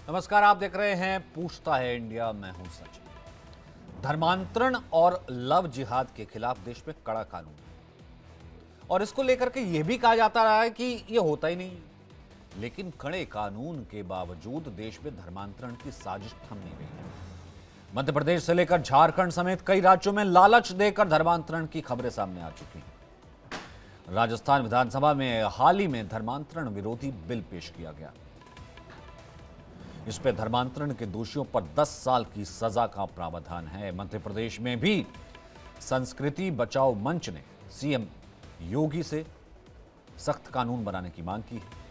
नमस्कार, आप देख रहे हैं पूछता है इंडिया। मैं हूं सचिन। धर्मांतरण और लव जिहाद के खिलाफ देश में कड़ा कानून है और इसको लेकर के यह भी कहा जाता रहा है कि यह होता ही नहीं है। लेकिन कड़े कानून के बावजूद देश में धर्मांतरण की साजिश थम नहीं रही है। मध्य प्रदेश से लेकर झारखंड समेत कई राज्यों में लालच देकर धर्मांतरण की खबरें सामने आ चुकी हैं। राजस्थान विधानसभा में हाल ही में धर्मांतरण विरोधी बिल पेश किया गया। इस पे धर्मांतरण के दोषियों पर 10 साल की सजा का प्रावधान है। मध्य प्रदेश में भी संस्कृति बचाओ मंच ने सीएम योगी से सख्त कानून बनाने की मांग की है।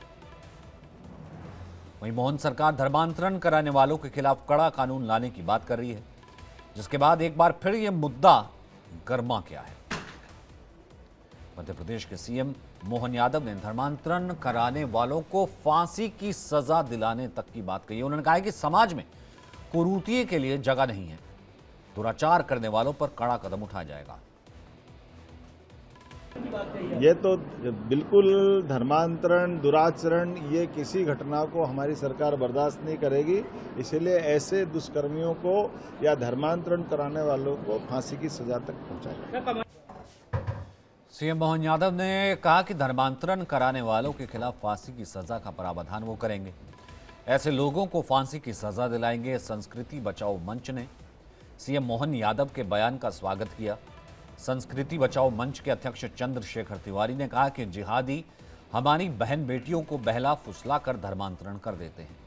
वहीं मोहन सरकार धर्मांतरण कराने वालों के खिलाफ कड़ा कानून लाने की बात कर रही है, जिसके बाद एक बार फिर यह मुद्दा गर्मा गया है। मध्य प्रदेश के सीएम मोहन यादव ने धर्मांतरण कराने वालों को फांसी की सजा दिलाने तक की बात कही है। उन्होंने कहा है कि समाज में कुरीति के लिए जगह नहीं है। दुराचार करने वालों पर कड़ा कदम उठाया जाएगा। ये तो बिल्कुल धर्मांतरण, दुराचरण, ये किसी घटना को हमारी सरकार बर्दाश्त नहीं करेगी। इसीलिए ऐसे दुष्कर्मियों को या धर्मांतरण कराने वालों को फांसी की सजा तक पहुंचाएगा। सीएम मोहन यादव ने कहा कि धर्मांतरण कराने वालों के खिलाफ फांसी की सजा का प्रावधान वो करेंगे। ऐसे लोगों को फांसी की सजा दिलाएंगे। संस्कृति बचाओ मंच ने सीएम मोहन यादव के बयान का स्वागत किया। संस्कृति बचाओ मंच के अध्यक्ष चंद्रशेखर तिवारी ने कहा कि जिहादी हमारी बहन बेटियों को बहला फुसला कर धर्मांतरण कर देते हैं।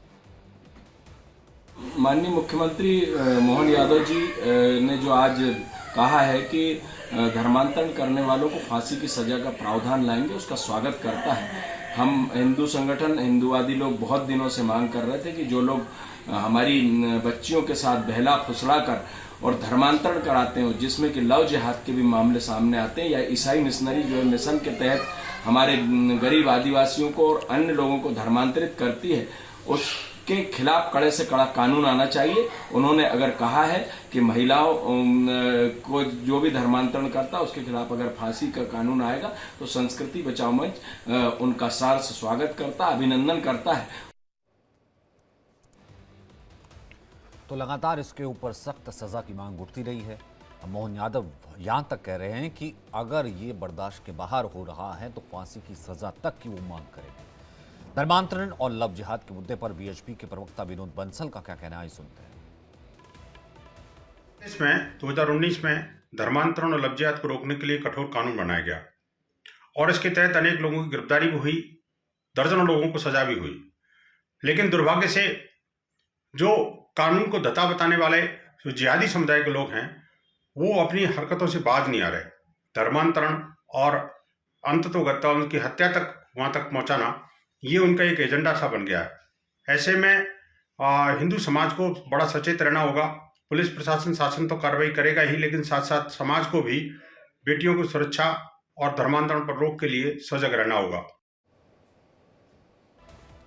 माननीय मुख्यमंत्री मोहन यादव जी ने जो आज कहा है कि धर्मांतरण करने वालों को फांसी की सजा का प्रावधान लाएंगे, उसका स्वागत करता है। हम हिंदू संगठन, हिंदूवादी लोग बहुत दिनों से मांग कर रहे थे कि जो लोग हमारी बच्चियों के साथ बहला फुसला कर और धर्मांतरण कराते हैं, जिसमें कि लव जिहाद के भी मामले सामने आते हैं, या ईसाई मिशनरी जो मिशन के तहत हमारे गरीब आदिवासियों को और अन्य लोगों को धर्मांतरित करती है, उसके खिलाफ कड़े से कड़ा कानून आना चाहिए। उन्होंने अगर कहा है कि महिलाओं को जो भी धर्मांतरण करता है उसके खिलाफ अगर फांसी का कानून आएगा तो संस्कृति बचाओ मंच उनका सहर्ष स्वागत करता, अभिनंदन करता है। तो लगातार इसके ऊपर सख्त सजा की मांग उठती रही है। मोहन यादव यहां तक कह रहे हैं कि अगर ये बर्दाश्त के बाहर हो रहा है तो फांसी की सजा तक की वो मांग करेंगे। धर्मांतरण और लव जिहाद के मुद्दे पर बीएचपी के प्रवक्ता विनोद बंसल का क्या कहना है, सुनते हैं। इसमें 2019 में धर्मांतरण और लव जिहाद को रोकने के लिए कठोर कानून बनाया गया और इसके तहत अनेक लोगों की गिरफ्तारी भी हुई, दर्जनों लोगों को सजा भी हुई। लेकिन दुर्भाग्य से जो कानून को दता बताने वाले जो जिहादी समुदाय के लोग हैं, वो अपनी हरकतों से बाज नहीं आ रहे। धर्मांतरण और अंततोगत्वा उनकी हत्या तक वहां तक पहुंचाना, ये उनका एक एजेंडा सा बन गया है। ऐसे में हिंदू समाज को बड़ा सचेत रहना होगा। पुलिस प्रशासन, शासन तो कार्रवाई करेगा ही, लेकिन साथ साथ समाज को भी बेटियों की सुरक्षा और धर्मांतरण पर रोक के लिए सजग रहना होगा।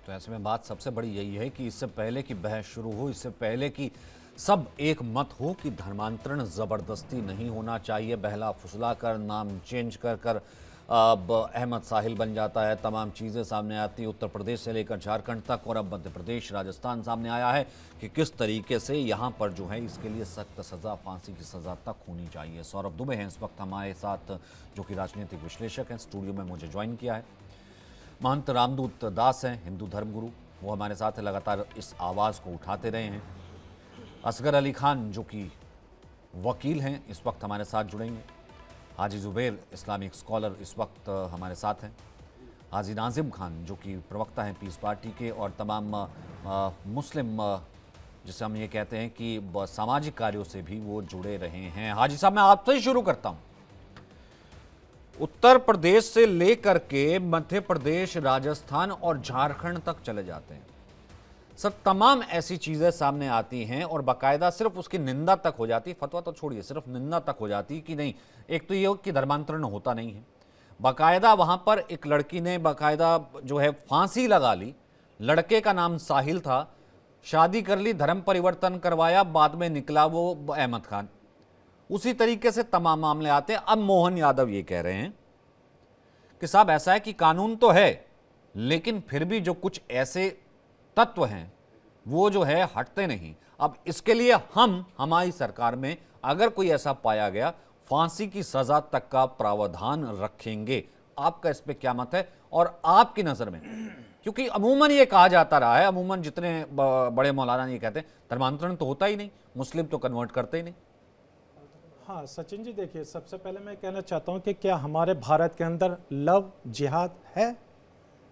तो ऐसे में बात सबसे बड़ी यही है कि इससे पहले कि बहस शुरू हो, इससे पहले कि सब एक मत हो कि धर्मांतरण जबरदस्ती नहीं होना चाहिए। बहला फुसला कर, नाम चेंज कर कर अब अहमद साहिल बन जाता है, तमाम चीज़ें सामने आती है। उत्तर प्रदेश से लेकर झारखंड तक और अब मध्य प्रदेश, राजस्थान सामने आया है कि किस तरीके से यहाँ पर जो है इसके लिए सख्त सज़ा, फांसी की सज़ा तक होनी चाहिए। सौरभ दुबे हैं इस वक्त हमारे साथ, जो कि राजनीतिक विश्लेषक हैं, स्टूडियो में मुझे ज्वाइन किया है। महंत रामदूत दास हैं, हिंदू धर्मगुरु, वो हमारे साथ लगातार इस आवाज़ को उठाते रहे हैं। असगर अली खान जो कि वकील हैं, इस वक्त हमारे साथ जुड़ेंगे। हाजी जुबैर इस्लामिक स्कॉलर इस वक्त हमारे साथ हैं। हाजी नाजिम खान जो कि प्रवक्ता हैं पीस पार्टी के और तमाम मुस्लिम जिसे हम ये कहते हैं कि सामाजिक कार्यों से भी वो जुड़े रहे हैं। हाजी साहब, मैं आपसे ही शुरू करता हूँ। उत्तर प्रदेश से लेकर के मध्य प्रदेश, राजस्थान और झारखंड तक चले जाते हैं, सर तमाम ऐसी चीजें सामने आती हैं और बाकायदा सिर्फ उसकी निंदा तक हो जाती, फतवा तो छोड़िए, सिर्फ निंदा तक हो जाती कि नहीं। एक तो ये कि धर्मांतरण होता नहीं है, बाकायदा वहां पर एक लड़की ने बाकायदा जो है फांसी लगा ली। लड़के का नाम साहिल था, शादी कर ली, धर्म परिवर्तन करवाया, बाद में निकला वो अहमद खान। उसी तरीके से तमाम मामले आते हैं। अब मोहन यादव ये कह रहे हैं कि साहब ऐसा है कि कानून तो है, लेकिन फिर भी जो कुछ ऐसे तत्व हैं वो जो है हटते नहीं। अब इसके लिए हम हमारी सरकार में अगर कोई ऐसा पाया गया, फांसी की सजा तक का प्रावधान रखेंगे। आपका इस पे क्या मत है और आपकी नजर में, क्योंकि अमूमन ये कहा जाता रहा है, अमूमन जितने बड़े मौलाना ये कहते हैं धर्मांतरण तो होता ही नहीं, मुस्लिम तो कन्वर्ट करते ही नहीं। हाँ सचिन जी, देखिए सबसे पहले मैं कहना चाहता हूँ कि क्या हमारे भारत के अंदर लव जिहाद है?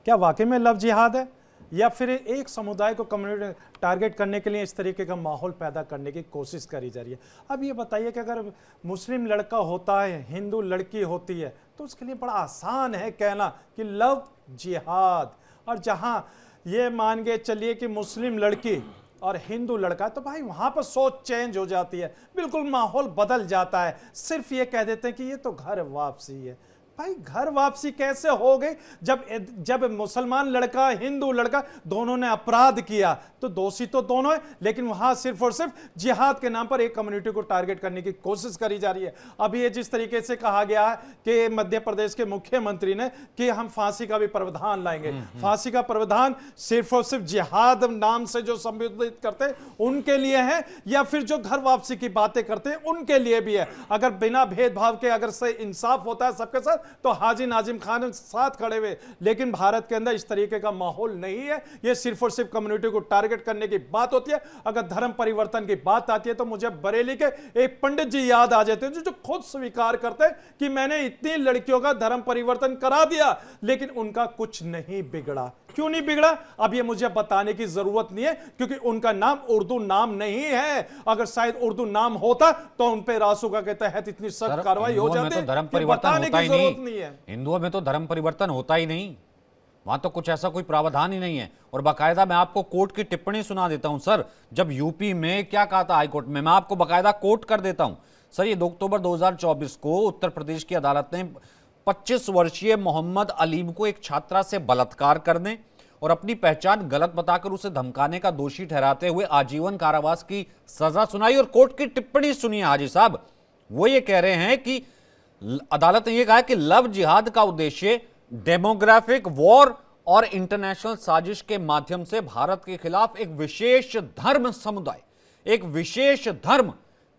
क्या वाकई में लव जिहाद है, या फिर एक समुदाय को कम्युनिटी टारगेट करने के लिए इस तरीके का माहौल पैदा करने की कोशिश करी जा रही है? अब ये बताइए कि अगर मुस्लिम लड़का होता है, हिंदू लड़की होती है, तो उसके लिए बड़ा आसान है कहना कि लव जिहाद, और जहां ये मान के चलिए कि मुस्लिम लड़की और हिंदू लड़का, तो भाई वहां पर सोच चेंज हो जाती है, बिल्कुल माहौल बदल जाता है। सिर्फ ये कह देते हैं कि ये तो घर वापसी है। भाई घर वापसी कैसे हो गई जब मुसलमान लड़का हिंदू लड़का दोनों ने अपराध किया, तो दोषी तो दोनों है, लेकिन वहां सिर्फ और सिर्फ जिहाद के नाम पर एक कम्युनिटी को टारगेट करने की कोशिश करी जा रही है। अब ये जिस तरीके से कहा गया है कि मध्य प्रदेश के मुख्यमंत्री ने कि हम फांसी का भी प्रावधान लाएंगे, फांसी का प्रावधान सिर्फ और सिर्फ जिहाद नाम से जो संबोधित करते हैं उनके लिए है, या फिर जो घर वापसी की बातें करते हैं उनके लिए भी है? अगर बिना भेदभाव के अगर से इंसाफ होता है सबके साथ, तो हाजी नाजिम खान साथ खड़े हुए, लेकिन भारत के अंदर इस तरीके का माहौल नहीं है। यह सिर्फ और सिर्फ कम्युनिटी को टारगेट करने की बात होती है। अगर धर्म परिवर्तन की बात आती है तो मुझे बरेली के एक पंडित जी याद आ जाते हैं जो खुद स्वीकार करते हैं कि मैंने इतनी लड़कियों का धर्म परिवर्तन करा दिया, लेकिन उनका कुछ नहीं बिगड़ा। क्यों नहीं बिगड़ा? अब ये मुझे बताने की जरूरत नहीं है, क्योंकि उनका नाम उर्दू नाम नहीं है। अगर शायद उर्दू नाम होता तो उन पे रासुका के तहत इतनी सख्त कार्रवाई हो जाती। तो धर्म परिवर्तन होता ही नहीं, हिंदुओं में तो धर्म परिवर्तन होता ही नहीं, वहां तो कुछ ऐसा कोई प्रावधान ही नहीं है। और बाकायदा मैं आपको कोर्ट की टिप्पणी सुना देता हूं सर, जब यूपी में क्या कहा था हाईकोर्ट में, मैं आपको बाकायदा कोर्ट कर देता हूं सर। ये 2 अक्टूबर 2024 को उत्तर प्रदेश की अदालत ने 25 वर्षीय मोहम्मद अलीम को एक छात्रा से बलात्कार करने और अपनी पहचान गलत बताकर उसे धमकाने का दोषी ठहराते हुए आजीवन कारावास की सजा सुनाई। और कोर्ट की टिप्पणी सुनिए हाजी साहब, वो ये कह रहे हैं कि अदालत ने यह कहा कि लव जिहाद का उद्देश्य डेमोग्राफिक वॉर और इंटरनेशनल साजिश के माध्यम से भारत के खिलाफ एक विशेष धर्म समुदाय, एक विशेष धर्म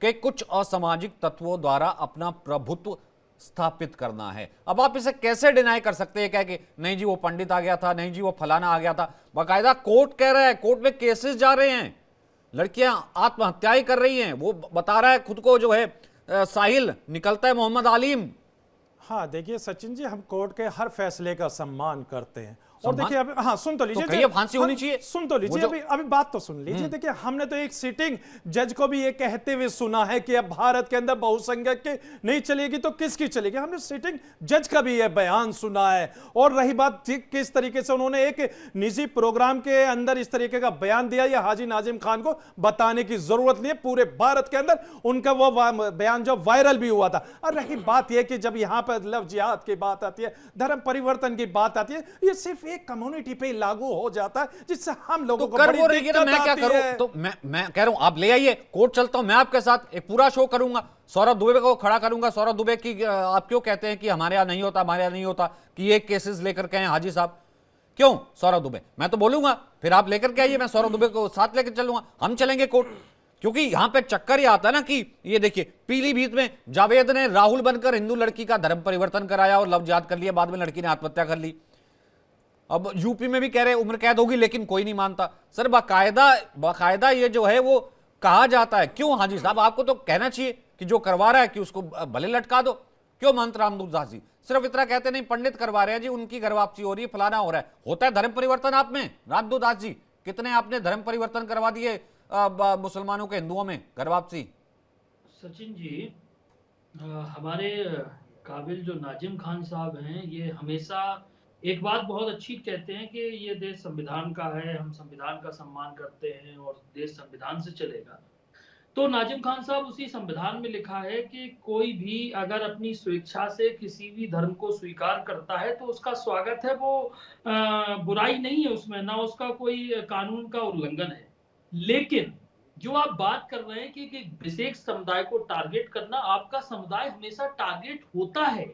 के कुछ असामाजिक तत्वों द्वारा अपना प्रभुत्व स्थापित करना है। अब आप इसे कैसे डिनाई कर सकते हैं, कह के नहीं जी वो पंडित आ गया था, नहीं जी वो फलाना आ गया था। बाकायदा कोर्ट कह रहा है, कोर्ट में केसेस जा रहे हैं, लड़कियां आत्महत्याएं कर रही हैं। वो बता रहा है खुद को जो है साहिल, निकलता है मोहम्मद आलिम। हाँ देखिए सचिन जी, हम कोर्ट के हर फैसले का सम्मान करते हैं। और देखिए अभी हाँ सुन तो लीजिए, तो फांसी होनी चाहिए, सुन तो लीजिए, अभी बात तो सुन लीजिए। देखिए हमने तो एक सिटिंग जज को भी ये कहते हुए सुना है कि अब भारत के अंदर बहुसंख्यक की नहीं चलेगी तो किसकी चलेगी। हमने सिटिंग जज का भी ये बयान सुना है। और रही बात किस तरीके से उन्होंने एक निजी प्रोग्राम के अंदर इस तरीके का बयान दिया, यह हाजी नाजिम खान को बताने की जरूरत नहीं है, पूरे भारत के अंदर उनका वो बयान जो वायरल भी हुआ था। और रही बात यह कि जब यहां पर लव जिहाद की बात आती है, धर्म परिवर्तन की बात आती है, ये सिर्फ एक कम्युनिटी पे लागू हो जाता है, जिससे हम लोगों को बड़ी दिक्कत आती है। मैं क्या करूं? तो मैं कह रहा हूं आप ले आइए, कोर्ट चलता हूं मैं आपके साथ, एक पूरा शो करूंगा, सौरभ दुबे को खड़ा करूंगा। सौरभ दुबे की आप क्यों कहते हैं कि हमारे यहां नहीं होता, हमारे यहां नहीं होता, कि ये केसेस लेकर के आए हाजी साहब? क्यों सौरभ दुबे? मैं तो बोलूंगा, फिर आप लेकर के आइए, मैं सौरभ दुबे को साथ लेकर चलूंगा, हम चलेंगे कोर्ट। क्योंकि यहां पे चक्कर ये आता है ना कि ये देखिए पीलीभीत में जावेद ने राहुल बनकर हिंदू लड़की का धर्म परिवर्तन कराया और लव जिहाद कर लिया, बाद में लड़की ने आत्महत्या कर ली। अब यूपी में भी कह रहे उम्र कैद होगी, लेकिन कोई नहीं मानता। सर बाकायदा ये जो है वो कहा जाता है। क्यों हाजी साहब? आपको तो कहना चाहिए कि जो करवा रहा है कि उसको भले लटका दो। क्यों मंत रामदूत दास जी सिर्फ इतना कहते नहीं, पंडित करवा रहे हैं जी, उनकी घर वापसी हो रही है, फलाना हो रहा है। होता है धर्म परिवर्तन आप में? रामदूत दास जी, कितने आपने धर्म परिवर्तन करवा दिए मुसलमानों के हिंदुओं में घर वापसी? सचिन जी, हमारे काबिल जो नाजिम खान साहब हैं, ये हमेशा एक बात बहुत अच्छी कहते हैं कि ये देश संविधान का है, हम संविधान का सम्मान करते हैं और देश संविधान से चलेगा। तो नाजिम खान साहब, उसी संविधान में लिखा है कि कोई भी अगर अपनी स्वेच्छा से किसी भी धर्म को स्वीकार करता है तो उसका स्वागत है, वो बुराई नहीं है उसमें, ना उसका कोई कानून का उल्लंघन है। लेकिन जो आप बात कर रहे हैं कि विशेष समुदाय को टारगेट करना, आपका समुदाय हमेशा टारगेट होता है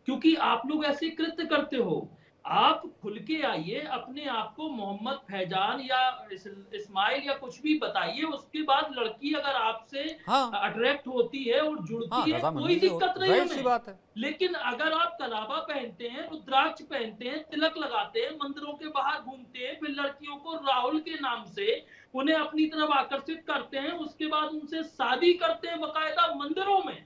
क्योंकि आप लोग ऐसे कृत्य करते हो। आप खुल के आइए, अपने आप को मोहम्मद फैजान या इस्माइल या कुछ भी बताइए, उसके बाद लड़की अगर आपसे हाँ अट्रैक्ट होती है और हाँ, जुड़ती है, रजामंदी कोई से दिक्कत नहीं जाहिर सी हमें। बात है। लेकिन अगर आप कलावा पहनते हैं, रुद्राक्ष पहनते हैं, तिलक लगाते हैं, मंदिरों के बाहर घूमते हैं, फिर लड़कियों को राहुल के नाम से उन्हें अपनी तरफ आकर्षित करते हैं, उसके बाद उनसे शादी करते हैं बकायदा मंदिरों में,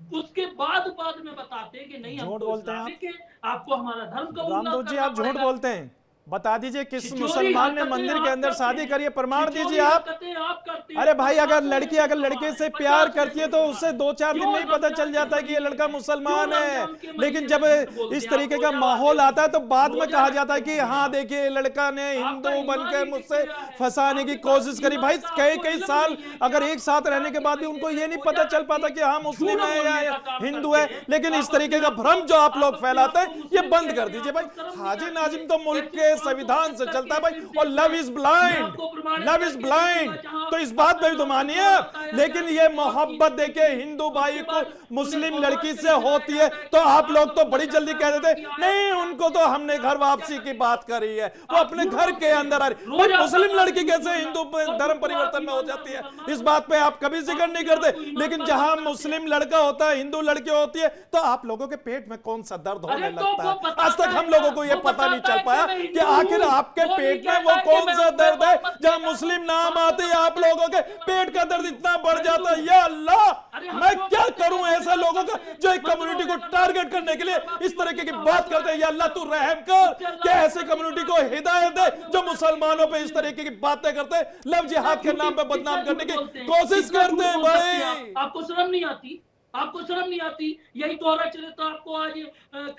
उसके बाद में बताते हैं कि नहीं हम झूठ तो बोलते हैं इस्लामिक हैं, आपको हमारा धर्म कबूल रामदूत जी, करना आप झूठ पड़ेगा। बोलते हैं। बता दीजिए किस छिछोरी मुसलमान ने हरकतें मंदिर के आप अंदर करते शादी हैं, करी है, प्रमाण छिछोरी दीजिए आप। हरकतें आप करते हैं, अरे भाई, अगर पचासों लड़की में अगर से लड़के से सवाल, प्यार 50 करती है में तो से उससे सवाल। 2-4 दिन क्यों में ही पता चल रमजान जाता है के कि ये लड़का महीने में, मुसलमान क्यों है। रमजान के लेकिन महीने जब में झूठ बोलते इस हैं? तरीके आप का रोजा माहौल रखते आता है तो बाद में रोजा कहा रखते जाता है कि होंगे हाँ आप। देखिए, ये लड़का ने आपका हिंदू ईमान बनकर ही मुझसे टिक गया है, फंसाने की आपके पास कोशिश करी। ईमान भाई का कई आपको कई इल्म साल नहीं है कि अगर आप एक साथ रहने के रमजान बाद भी के उनको महीने ये में नहीं रोजा पता चल रख पाता के कि हाँ मुस्लिम झूठ है बोलने या का काम हिंदू करते है। हैं। लेकिन इस आप तरीके अपने का आप को भ्रम जो आप लोग अपने फैलाते आप हैं, को ये मुस्लिम बंद कहते कर हैं, दीजिए भाई। आपको शर्म नहीं हाजी आती नाजिम है। तो मुल्क ऐसे के बातों को संविधान सच से चलता है करके भाई, फिर और लव देश इज में मैं ब्लाइंड, आपको प्रमाणित लव इज करके ब्लाइंड। देखूंगा, जहां तो इस बात पे भी तो आपका मानिए नाम आप। बताया लेकिन जाए ये कि मोहब्बत चीज़ देखे थी, हिंदू उसके भाई को बाद मुस्लिम उन्हें लड़की बहुत से कहीं होती दिखाया है जाता है तो कि आप लोग तो आपका बड़ी जल्दी कह देते किया है, नहीं, क्या उनको तो किया, हमने क्या घर किया, वापसी की बात करी है, वो आप अपने झूठ घर के बोलते हैं। अंदर आ रही। रोज भाई आपका मुस्लिम नाम लड़की झूठ कैसे बोलना, हिंदू और धर्म खुद को आप परिवर्तन में हो ईमानदार जाती है, मुसलमान इस बात पे आप कभी आप जिक्र नहीं अपने आप करते। को लेकिन ईमानदार जहां बताते मुस्लिम हैं। लड़का होता है, हिंदू लड़की होती है, तो आप लोगों के पेट में कौन सा दर्द होने अरे तो लगता वो है। बताता आज तक है हम लोगों को ना, ये वो पता नहीं बताता चल है कि पाया मैं कि हिंदू आखिर हूँ। आपके वो नहीं पेट में कहता वो है कि कौन मैं सा दर्द है। मोहम्मद जब फैजान मुस्लिम हूँ। नाम आप आते ही आप बताते लोगों के हैं कि मैं पेट का दर्द हिंदू इतना हूँ। बढ़ जाता है। हिंदू। या अल्लाह, अरे हम मैं जो क्या कहते करूं हैं, ऐसे लोगों का जो एक मंदिरों कम्युनिटी में को अगर टारगेट करने के लिए इस तरीके की बात करते हैं। या अल्लाह तू रहम कर कि ऐसे कम्युनिटी को हिदायत दे जो मुसलमानों पे इस तरीके की बातें करते हैं, लव जिहाद के नाम पे बदनाम करने की कोशिश करते हैं। भाई आपको शर्म नहीं आती? आपको शर्म नहीं आती? यही दोहरा चरित्र आपको आज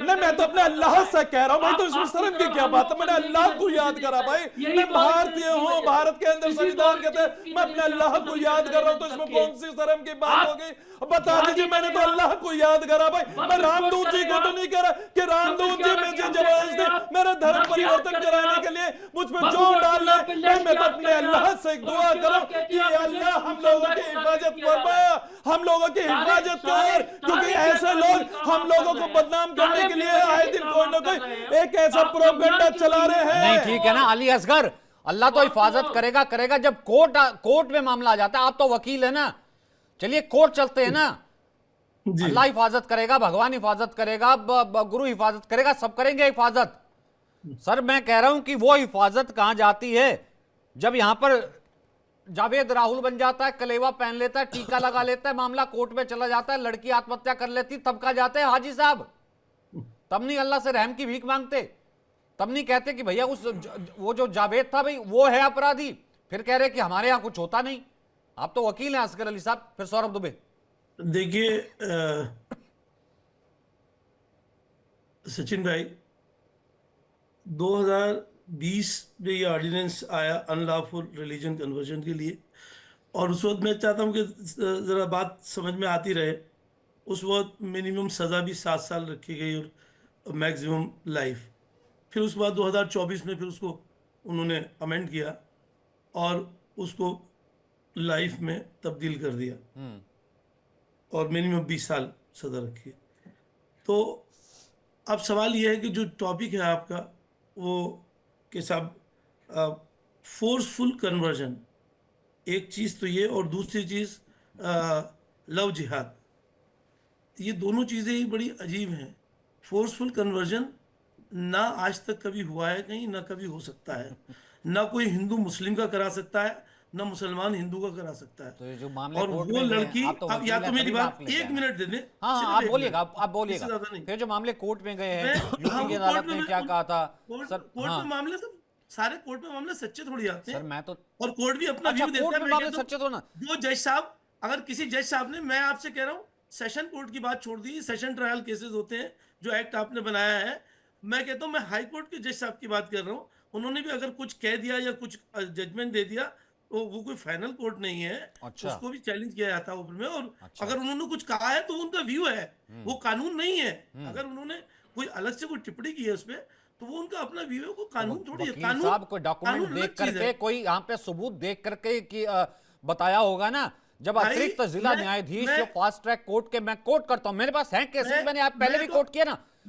नहीं, मैं तो अपने अल्लाह से कह रहा हूँ भाई, तो इसमें शर्म की क्या बात है। मैंने अल्लाह को याद करा भाई, मैं भारतीय हूँ, भारत के अंदर संविधान कहते हैं मैं अपने अल्लाह को याद कर रहा हूँ, तो इसमें कौन सी शर्म की बात होगी। बता दीजिए, मैंने तो अल्लाह को याद करा भाई। मैं रामदूत जी को तो नहीं कह रहा कि रामदूत जी मुझे जबरदस्ती मेरा धर्म परिवर्तन कराने के लिए मुझ पर जोर डाल रहे। मैं तो अपने अल्लाह से दुआ करूं कि अल्लाह हम लोगों की हिफाजत फरमाया, हम लोगों की हिफाजत कर, क्योंकि ऐसे लोग हम लोगों को बदनाम करने के लिए आए दिन कोई ना कोई एक ऐसा प्रोपेगेंडा चला रहे हैं। नहीं ठीक है ना अली असगर, अल्लाह तो हिफाजत करेगा। जब कोर्ट में मामला आ जाता है, आप तो वकील है ना, चलिए कोर्ट चलते हैं ना। अल्लाह हिफाजत करेगा, भगवान हिफाजत करेगा, गुरु हिफाजत करेगा, सब करेंगे हिफाजत। सर मैं कह रहा हूं कि वो हिफाजत कहां जाती है जब यहां पर जावेद राहुल बन जाता है, कलेवा पहन लेता है, टीका लगा लेता है, मामला कोर्ट में चला जाता है, लड़की आत्महत्या कर लेती, तब कहा जाते हैं हाजी साहब, तब नहीं अल्लाह से रहम की भीख मांगते, तब नहीं कहते कि भैया वो जो जावेद था भाई वो है अपराधी, फिर कह रहे कि हमारे यहां कुछ होता नहीं। आप तो वकील हैं असगर अली साहब, फिर सौरभ दुबे। देखिए सचिन भाई, 2020 में ये ऑर्डिनेंस आया अनलॉफुल रिलीजन कन्वर्जन के लिए, और उस वक्त मैं चाहता हूँ कि ज़रा बात समझ में आती रहे। उस वक्त मिनिमम सज़ा भी 7 साल रखी गई और मैक्सिमम लाइफ। फिर उसके बाद 2024 में फिर उसको उन्होंने अमेंड किया और उसको लाइफ में तब्दील कर दिया और मिनिमम 20 साल सज़ा रखी। तो अब सवाल यह है कि जो टॉपिक है आपका वो कि साहब फोर्सफुल कन्वर्जन एक चीज़ तो ये, और दूसरी चीज़ लव जिहाद, ये दोनों चीज़ें ही बड़ी अजीब हैं। फोर्सफुल कन्वर्जन ना आज तक कभी हुआ है कहीं, ना कभी हो सकता है, ना कोई हिंदू मुस्लिम का करा सकता है, ना मुसलमान हिंदू का करा सकता है। तो ये जो मामले और कोर्ट वो में हैं, लड़की, आप तो अब वकील या हैं, तो मेरी तभी बात आप लेके एक आए। मिनट दे दें, हाँ सिर्फ आप एक बोलिएगा, मिनट, आप बोलिएगा। इससे ज़्यादा नहीं। फिर जो मामले कोर्ट में गए हैं, मैं यूपी हम की कोर्ट अदालत में ने क्या कहा था कोर्ट सर? कोर्ट हाँ में मामले सब सारे कोर्ट में मामले सच्चे थोड़ी आते सर हैं, मैं तो और कोर्ट भी अपना अच्छा व्यू देता कोर्ट है। में मैं मामले कहता हूं, सच्चे तो ना, जो जज साहब, अगर किसी जज साहब ने, मैं आपसे कह रहा हूँ, सेशन कोर्ट की बात छोड़ दी, सेशन ट्रायल केसेस होते हैं जो एक्ट आपने बनाया है, मैं कहता हूँ मैं हाई कोर्ट के जज साहब की बात कर रहा हूँ, उन्होंने भी अगर कुछ कह दिया या कुछ जजमेंट दे दिया तो वो कोई फाइनल कोर्ट नहीं है, अच्छा। उसको भी चैलेंज किया जाता है ऊपर में। और अच्छा। अगर उन्होंने कुछ कहा है तो उनका व्यू है, वो कानून नहीं है। अगर उन्होंने कोई अलग से कोई टिप्पणी की है उस पर तो वो उनका अपना व्यू है, वो कानून थोड़ी है। वकील कानून साहब कोई डॉक्यूमेंट कानून अलग देख चीज करके, है। कोई यहाँ पे सबूत देख करके कि बताया होगा ना। जब भाई, अतिरिक्त जिला मैं- न्यायाधीश मैं- जो फास्ट ट्रैक कोर्ट के, मैं कोर्ट करता हूँ, मेरे पास हैं केसेस, मैंने आप पहले भी तो- कोर्ट किया ना,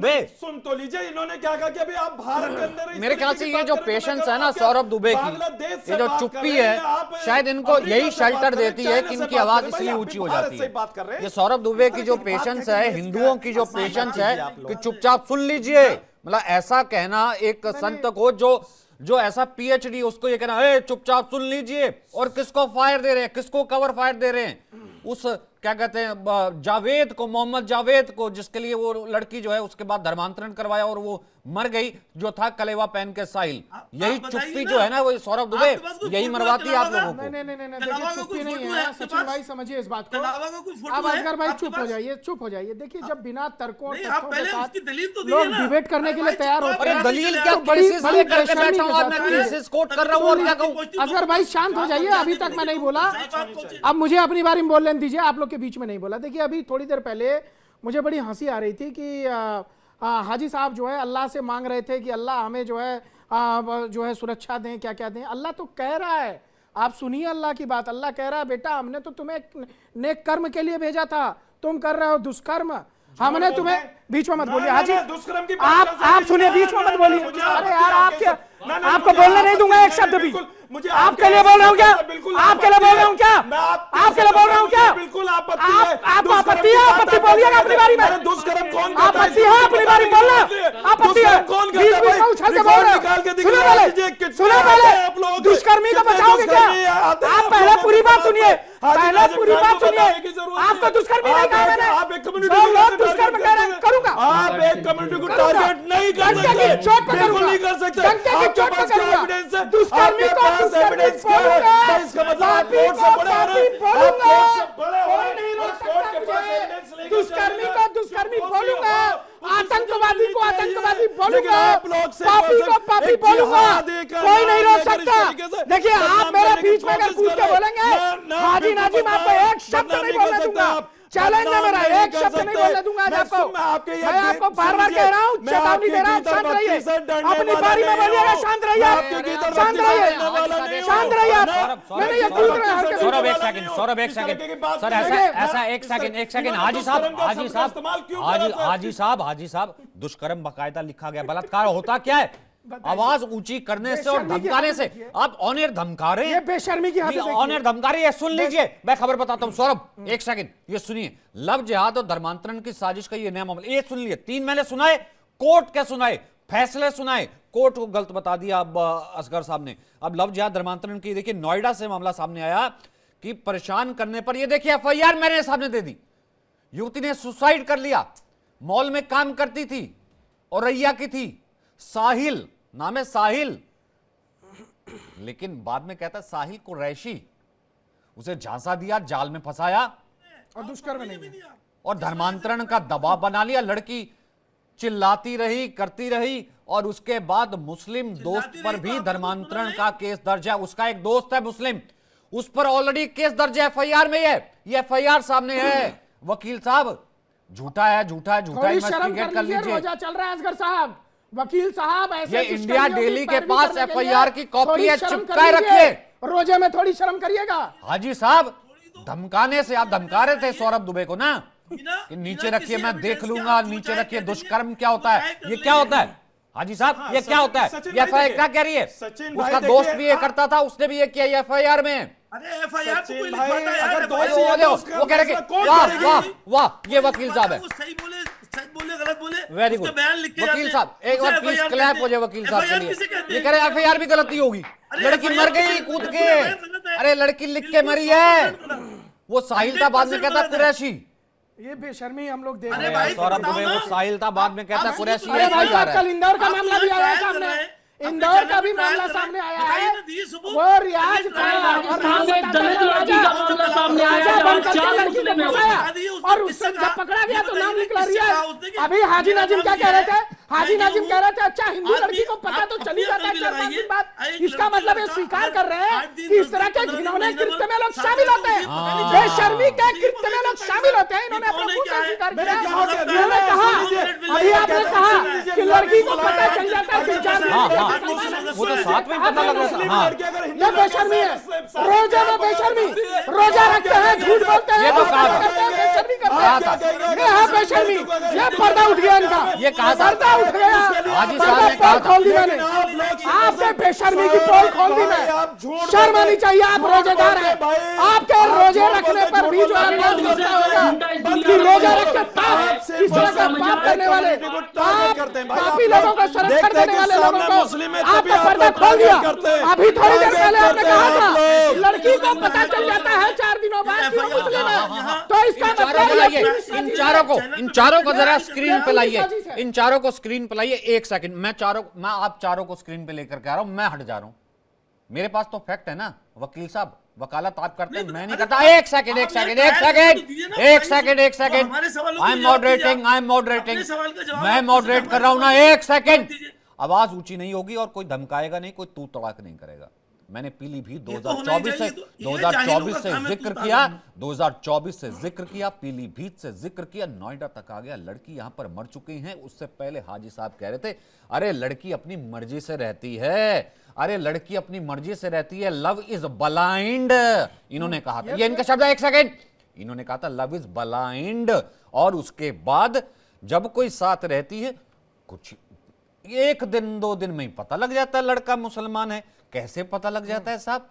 दुबे। सुन तो लीजिए, इन्होंने क्या कहा कि अभी आप भारत के अंदर मेरे ख्याल से ये जो पेशेंस है ना सौरभ दुबे की, ये जो चुप्पी है शायद इनको यही शेल्टर देती है कि इनकी आवाज इसलिए ऊंची हो जाती है। ये सौरभ दुबे की जो पेशेंस है, हिंदुओं की जो पेशेंस है कि चुपचाप सुन लीजिए, मतलब ऐसा कहना एक संत को जो ऐसा पीएचडी, उसको ये कहना है चुपचाप सुन लीजिए, और किसको फायर दे रहे हैं, किसको कवर फायर दे रहे हैं, उस क्या कहते हैं जावेद को, मोहम्मद जावेद को, जिसके लिए वो लड़की जो है उसके बाद धर्मांतरण करवाया और वो मर गई, जो था कलेवा पहन के साहिल। यही चुप्पी जो है ना वो सौरभ दुबे यही मरवाती है आप लोगों को। नहीं देखिए चुप्पी नहीं है सचिन भाई, समझिए इस बात को। अब असगर भाई चुप हो जाइए, चुप हो जाइए। देखिए जब बिना तर्कों और तथ्यों के साथ लोग डिबेट करने के लिए तैयार होते हैं, दलील क्या, केसेस लेकर के बैठा हूं, मैं केसेस कोट कर रहा हूं और क्या कहूं। असगर भाई शांत हो जाइए, अभी तक मैं नहीं बोला, अब मुझे अपनी बारी में बोल लेने दीजिए, आप लोग के बीच में नहीं बोला। देखिए अभी थोड़ी देर पहले मुझे बड़ी हंसी आ रही थी कि हाजी साहब जो है अल्लाह से मांग रहे थे कि अल्लाह हमें जो है सुरक्षा दें, क्या क्या दें। अल्लाह तो कह रहा है, आप सुनिए अल्लाह की बात। अल्लाह कह रहा है बेटा हमने तो तुम्हें नेक कर्म के लिए भेजा था, तुम कर रहे हो दुष्कर्म, हमने तुम्हें बीच में मत बोलिए हाजी, आप सुनिए, बीच में मत बोलिए। अरे यार आपको बोलने नहीं दूंगा एक शब्द भी। आपके लिए बोल रहा हूँ क्या? आपके लिए बोल रहा हूँ क्या? आपके लिए बोल रहा हूँ क्या? बिल्कुल आपको आपत्ति है? आपत्ति बोलिएगा अपनी बारी में। दुष्कर्म कौन आपत्ति है अपनी बारी बोलना, आपत्ति है, बीच बीच में उछल के बोल रहे हो। सुनो पहले दुष्कर्मी को बचाओगे क्या? आप पहले पूरी बात सुनिए, पहले पूरी बात सुनिए। आपको दुष्कर्मी नहीं कहा मैंने, जो लोग दुष्कर्म कह रहे हैं करूंगा। आप एक कम्युनिटी को टारगेट नहीं कर सकते, डंके की चोट पे करूंगा, नहीं कर सकते। डंके की चोट पे करूंगा। दुष्कर्मी को एविडेंस बोलूंगा, इसका मतलब आप कोर्ट से बड़े हो रहे हैं, आप कोर्ट से बड़े हो रहे हैं, कोर्ट के पास एविडेंस लेके दुष्कर्मी को दुष्कर्मी बोलूंगा, आतंकवादी को आतंकवादी बोलूंगा, पापी को पापी बोलूंगा, कोई नहीं रोक सकता। देखिए आप मेरे बीच में अगर कूद के बोलेंगे, हाजी नाजिम आपको एक शब्द नहीं बोलने दूंगा, चैलेंज है मेरा, एक शब्द नहीं बोलने दूंगा आज आपको। मैं आपको बार बार कह रहा हूँ, चेतावनी दे रहा हूँ, शांत रहिए, अपनी बारी में बोलिएगा, शांत रहिए, शांत रहिए, शांत रहिए। मैंने ये कूद रहा है। सौरभ एक सेकंड सर, ऐसा एक सेकंड हाजी साहब दुष्कर्म बाकायदा लिखा गया, बलात्कार होता क्या है? आवाज ऊंची करने से और धमकाने से। आप ऑनर धमका रहे हैं, बेशर्मी की हद है। ऑनर धमका रही है, सुन लीजिए मैं खबर बताता हूं सौरभ, एक सेकंड ये सुनिए। लव जिहाद और धर्मांतरण की साजिश का ये नया मामला, ये सुन लिए, 3 महीने सुनाए, कोर्ट के सुनाए, फैसले सुनाए, कोर्ट को गलत बता दिया अब असगर साहब ने। अब लव जिहाद धर्मांतरण की देखिए नोएडा से मामला सामने आया कि परेशान करने पर, ये देखिए एफआईआर मेरे सामने दे दी, युवती ने सुसाइड कर लिया, मॉल में काम करती थी, औरैया की थी, साहिल नाम है, साहिल, लेकिन बाद में कहता साहिल कुरैशी, उसे झांसा दिया, जाल में फंसाया और दुष्कर्म नहीं और धर्मांतरण का दबाव बना लिया। लड़की चिल्लाती रही, करती रही, और उसके बाद मुस्लिम दोस्त पर भी धर्मांतरण का केस दर्ज है। उसका एक दोस्त है मुस्लिम, उस पर ऑलरेडी केस दर्ज है, एफआईआर में है, ये एफआईआर सामने है। वकील साहब झूठा है, इन्वेस्टिगेट कर लीजिए। रोजा चल रहा है असगर साहब, वकील साहब ऐसे ये इंडिया डेली के पास एफआईआर की कॉपी है, चिपकाए रखिए। रोजे में थोड़ी शर्म करिएगा। हाजी साहब धमकाने से, आप धमका रहे थे सौरभ दुबे को ना कि नीचे रखिए मैं देख लूंगा, नीचे रखिए। दुष्कर्म क्या होता है, ये क्या होता है हाजी साहब, ये क्या होता है? ये एफआईआर क्या कह रही है? उसका दोस्त भी ये करता था, उसने भी ये किया, ये एफआईआर में। अरे एफआईआर तो कोई लिखवाता है यार, वो कह रहे वाह वाह वाह, ये वकील साहब है, सही बोले सच बोले गलत बोले, वेरी गुड वकील साहब। एक बार प्लीज क्लैप हो जाए वकील साहब के लिए। ये कह रहे एफआईआर भी गलती होगी, लड़की मर गई कूद के, अरे लड़की लिख के मरी है, वो साहिल था, बाद में कहता कुरैशी। ये बेशर्मी हम लोग देख रहे रहे हैं। सौरभ दुबे वो साहिल था, बाद में कहता कुरैशी। अरे भाई साहब कल इंदौर का मामला भी आया है सामने, इंदौर का भी मामला सामने आया है, वो रियाज का और उससे जब पकड़ा गया तो नाम निकला रियाज। अभी हाजी नाजिम क्या कह रहे थे? हाजी नाजिम कह रहे थे अच्छा हिंदू लड़की को पता तो चली जाता है 4-5 दिन बाद। इसका मतलब ये स्वीकार कर रहे हैं कि इस तरह के घिनौने कृत्य में लोग शामिल होते हैं, बेशर्मी के कृत्य में लोग शामिल होते हैं। इन्होंने अपने मुंह से स्वीकार किया। इन्होंने कहा, अभी आपने कहा कि लड़की को पता चल जाता है 4 दिन, वो तो साथ में पता लग रहा था। ये बेशर्मी है, रोजे में बेशर्मी, रोजा रखते हैं, झूठ बोलते हैं, बेशर्मी करते हैं, ये है बेशर्मी। ये पर्दा उठ गया इनका, ये कहा था पर्दा उठ गया, हाजी साहब ने कहा था। आपने बेशर्मी GoFundMe की पोल खोल दी मैं। शर्म आनी चाहिए, आप रोजेदार हैं, आपके रोजे रखने पर भी जो अल्लाह सोचता होगा कि रोजा रख के पाप, इस तरह का पाप करने वाले, पापी लोगों को संरक्षण देने वाले लोगों को आपने पर्दा खोल दिया। अभी थोड़ी देर पहले आपने कहा था लड़की को पता चल जाता है 4 दिनों बाद कि वो मुस्लिम है, तो इसका मतलब ये इन चारों को जरा स्क्रीन पे लाइए, इन चारों को स्क्रीन पे लाइए। एक सेकंड, मैं आप चारों को स्क्रीन पे लेकर के आ रहा हूं, मैं हट जा रहा हूं। मेरे पास तो फैक्ट है ना वकील साहब, वकालत आप करते हैं, मैं नहीं करता। एक सेकंड आई एम मॉडरेटिंग, मैं मॉडरेट कर रहा हूं ना। एक सेकंड, आवाज ऊंची नहीं होगी और कोई धमकाएगा नहीं, कोई तू तड़ाक नहीं करेगा। मैंने पीलीभीत 2024 से जिक्र किया, पीलीभीत से जिक्र किया, नोएडा तक आ गया। लड़की यहां पर मर चुकी हैं। उससे पहले हाजी साहब कह रहे थे अरे लड़की अपनी मर्जी से रहती है, अरे लड़की अपनी मर्जी से रहती है, लव इज ब्लाइंड, इन्होंने कहा था। ये इनका शब्द है, एक सेकेंड, इन्होंने कहा था लव इज ब्लाइंड। और उसके बाद जब कोई साथ रहती है, कुछ 1 दिन 2 दिन में ही पता लग जाता है लड़का मुसलमान है। कैसे पता लग जाता है साहब?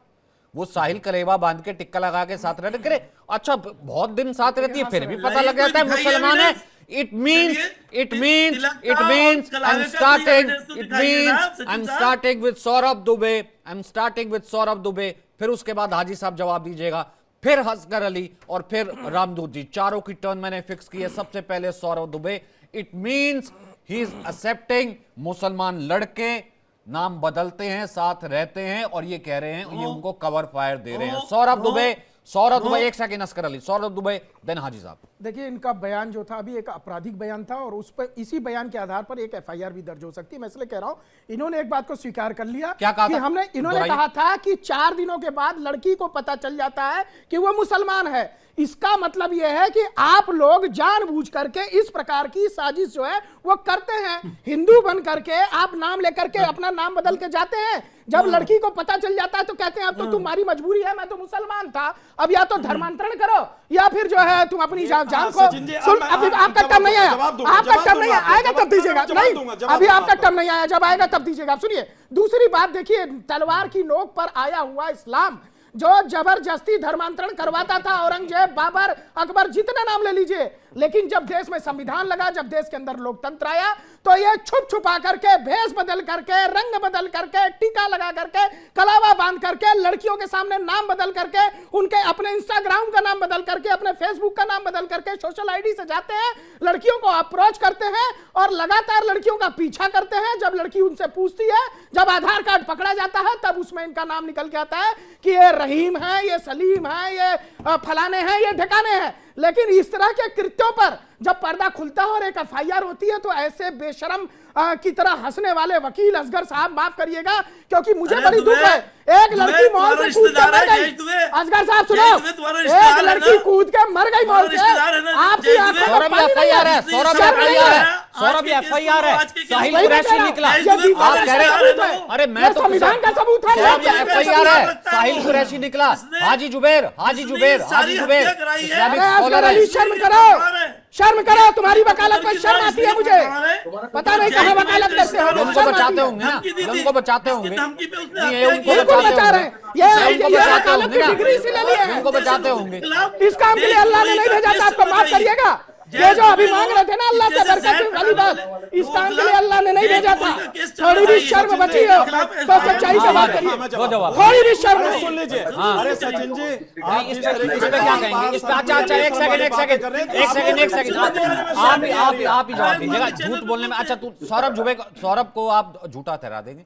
वो साहिल कलेवा बांध के टिक्का लगा के साथ रहते, करे अच्छा बहुत दिन साथ रहती है फिर भी पता लग जाता है मुसलमान है। It means I'm starting with Saurabh Dubey, फिर उसके बाद हाजी साहब जवाब दीजिएगा, फिर असगर अली और फिर रामदूत जी, चारों की टर्न मैंने फिक्स की है। सबसे पहले Saurabh Dubey. It means he is accepting मुसलमान लड़के नाम बदलते हैं, साथ रहते हैं और ये कह रहे हैं, ये उनको कवर फायर दे रहे हैं। सौरभ दुबे, एक सेकंड, असगर अली, सौरभ दुबे, देन हाजी साहब। देखिए इनका बयान जो था अभी एक आपराधिक बयान था और उस पर इसी बयान के आधार पर एक FIR भी दर्ज हो सकती है। मैं इसलिए कह रहा हूं इन्होंने एक बात को स्वीकार कर लिया। क्या कहा कि था? इन्होंने कहा था कि 4 दिनों के बाद लड़की को पता चल जाता है कि वो मुसलमान है। इसका मतलब यह है कि आप लोग जानबूझ करके इस प्रकार की साजिश जो है वो करते हैं। हिंदू बन करके आप नाम लेकर के अपना नाम बदल के जाते हैं, जब लड़की को पता चल जाता है तो कहते हैं अब तो तुम्हारी मजबूरी है, मैं तो मुसलमान था, अब या तो धर्मांतरण करो या फिर जो है तुम अपनी जान को सुन। अभी आपका टर्म नहीं आया, आपका टर्म नहीं आएगा तब दीजिएगा, नहीं अभी आपका टर्म नहीं आया, जब आएगा तब दीजिएगा। सुनिए दूसरी बात, देखिए तलवार की नोक पर आया हुआ इस्लाम जो जबरदस्ती धर्मांतरण करवाता था, औरंगजेब, बाबर, अकबर, जितने नाम ले लीजिए, लेकिन जब देश में संविधान लगा, जब देश के अंदर लोकतंत्र आया, तो ये छुप छुपा करके, भेष बदल करके, रंग बदल करके, टीका लगा करके, कलावा बांध करके, लड़कियों के सामने नाम बदल करके, उनके अपने इंस्टाग्राम का नाम बदल करके, अपने फेसबुक का नाम बदल करके, सोशल आईडी से जाते हैं, लड़कियों को अप्रोच करते हैं और लगातार लड़कियों का पीछा करते हैं। जब लड़की उनसे पूछती है, जब आधार कार्ड पकड़ा जाता है, तब उसमें इनका नाम निकल के आता है कि ये रहीम है, ये सलीम है, ये फलाने हैं, ये ठिकाने हैं। लेकिन इस तरह के कृत्यों पर जब पर्दा खुलता है और एक FIR होती है, तो ऐसे बेशरम की तरह हंसने वाले वकील असगर साहब माफ करिएगा, क्योंकि मुझे बड़ी दुख है। एक लड़की मॉल से कूद के मर गई, असगर साहब सुनो, एक लड़की कूद के मर गई मॉल से, आपकी आंखों में पानी नहीं है। सौरभ FIR है, साहिल कुरैशी निकला, आप कह रहे हैं अरे मैं तो संविधान का सबूत है, FIR है, साहिल कुरैशी निकला, हाजी जुबैर, इस्लामिक स्कॉलर है। शर्म करो, तुम्हारी वकालत में शर्म आती है मुझे, पता नहीं कहाँ वकालत करते हो। उनको बचाते होंगे ना, उनको बचाते होंगे, उनको बचा रहे हैं, ये वकालत की डिग्री से ले लिए, उनको बचाते होंगे। इस काम के लिए अल्लाह ने नहीं भेजा था, आपको माफ करिएगा। ये जो अभी मांग रहे थे ना अल्लाह से बरकत वाली बात, इस काम के लिए अल्लाह ने नहीं भेजा था। थोड़ी भी शर्म बची हो तो सच्चाई से बात करिए, थोड़ी भी शर्म सुन लीजिए। अरे सचिन जी, इस पे क्या कहेंगे? इस पे अच्छा एक सेकंड आप ही जवाब दीजिएगा झूठ बोलने में। अच्छा तू सौरभ को आप झूठा ठहरा देंगे?